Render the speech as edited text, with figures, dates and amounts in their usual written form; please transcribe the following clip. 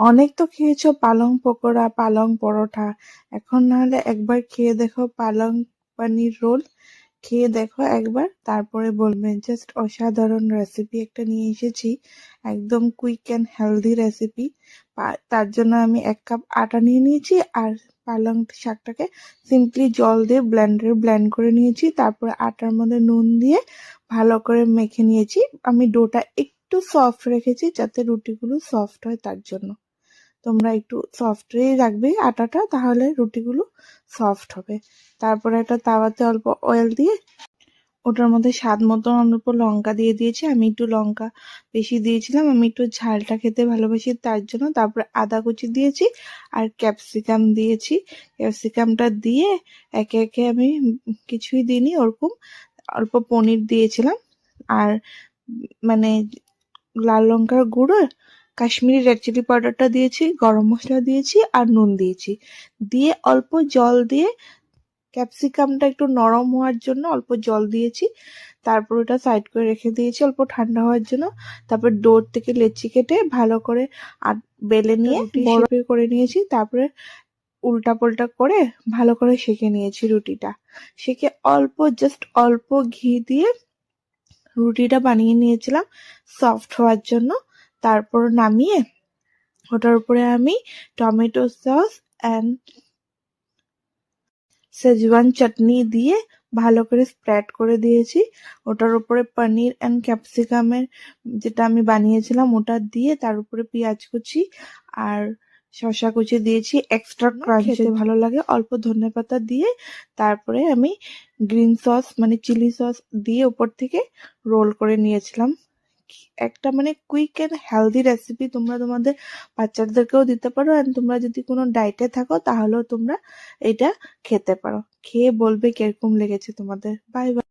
অনেক তো খেয়েছো পালং পকোড়া, পালং পরোটা। এখন নাহলে একবার খেয়ে দেখো পালং পানির রোল। খেয়ে দেখো একবার, তারপরে বলবেন। জাস্ট অসাধারণ রেসিপি একটা নিয়ে এসেছি, একদম কুইক অ্যান্ড হেলদি রেসিপি। তার জন্য আমি 1 কাপ আটা নিয়ে নিয়েছি, আর পালং শাকটাকে সিম্পলি জল দিয়ে ব্লেন্ডারে ব্লেন্ড করে নিয়েছি। তারপরে আটার মধ্যে নুন দিয়ে ভালো করে মেখে নিয়েছি। আমি ডোটা একটু সফট রেখেছি যাতে রুটিগুলো সফট হয়, তার জন্য। তোমরা একটু সফটই রাখবে আটাটা, তাহলে রুটিগুলো সফট হবে। তারপরে একটা তাওয়াতে অল্প অয়েল দিয়ে ওটার মধ্যে স্বাদ মতো অল্প লঙ্কা দিয়ে দিয়েছি। আমি একটু লঙ্কা বেশি দিয়েছিলাম, আমি একটু ঝালটা খেতে ভালোবাসি, তার জন্য। তারপরে আদা কুচি দিয়েছি আর ক্যাপসিকাম দিয়েছি। ক্যাপসিকামটা দিয়ে একে একে আমি কিছুই দিইনি, ওরকম অল্প পনির দিয়েছিলাম। আর মানে লাল লঙ্কার গুঁড়ো, কাশ্মীরি রেড চিলি পাউডারটা দিয়েছি, গরম মশলা দিয়েছি আর নুন দিয়েছি। দিয়ে অল্প জল দিয়ে ক্যাপসিকামটা একটু নরম হওয়ার জন্য অল্প জল দিয়েছি। তারপর ওটা সাইড করে রেখে দিয়েছি অল্প ঠান্ডা হওয়ার জন্য। তারপর ডোর থেকে লেচি কেটে ভালো করে বেলে নিয়ে রুটি শেপে করে নিয়েছি। তারপরে উল্টা পাল্টা করে ভালো করে সেঁকে নিয়েছি রুটিটা। সেঁকে জাস্ট অল্প ঘি দিয়ে রুটিটা বানিয়ে নিয়েছিলাম সফট হওয়ার জন্য। তারপর নামিয়ে ওটার উপরে আমি টমেটো সস অ্যান্ড শেজওয়ান চাটনি দিয়ে ভালো করে স্প্রেড করে দিয়েছি। ওটার উপরে পনির অ্যান্ড ক্যাপসিকামের যেটা আমি বানিয়েছিলাম ওটা দিয়ে, তার উপরে পেঁয়াজ কুচি আর শসা কুচি দিয়েছি এক্সট্রা ক্রাঞ্চ খেতে ভালো লাগে। অল্প ধনেপাতা দিয়ে তারপরে আমি গ্রিন সস মানে চিলি সস দিয়ে উপর থেকে রোল করে নিয়েছিলাম। একটা কুইক এন্ড হেলদি রেসিপি, তোমরা তোমাদের বাচ্চাদেরকেও দিতে পারো। এন্ড তোমরা যদি কোনো ডায়েটে থাকো তাহলেও তোমরা এটা খেতে পারো। খেয়ে বলবে কিরকম লেগেছে তোমাদের। Bye bye.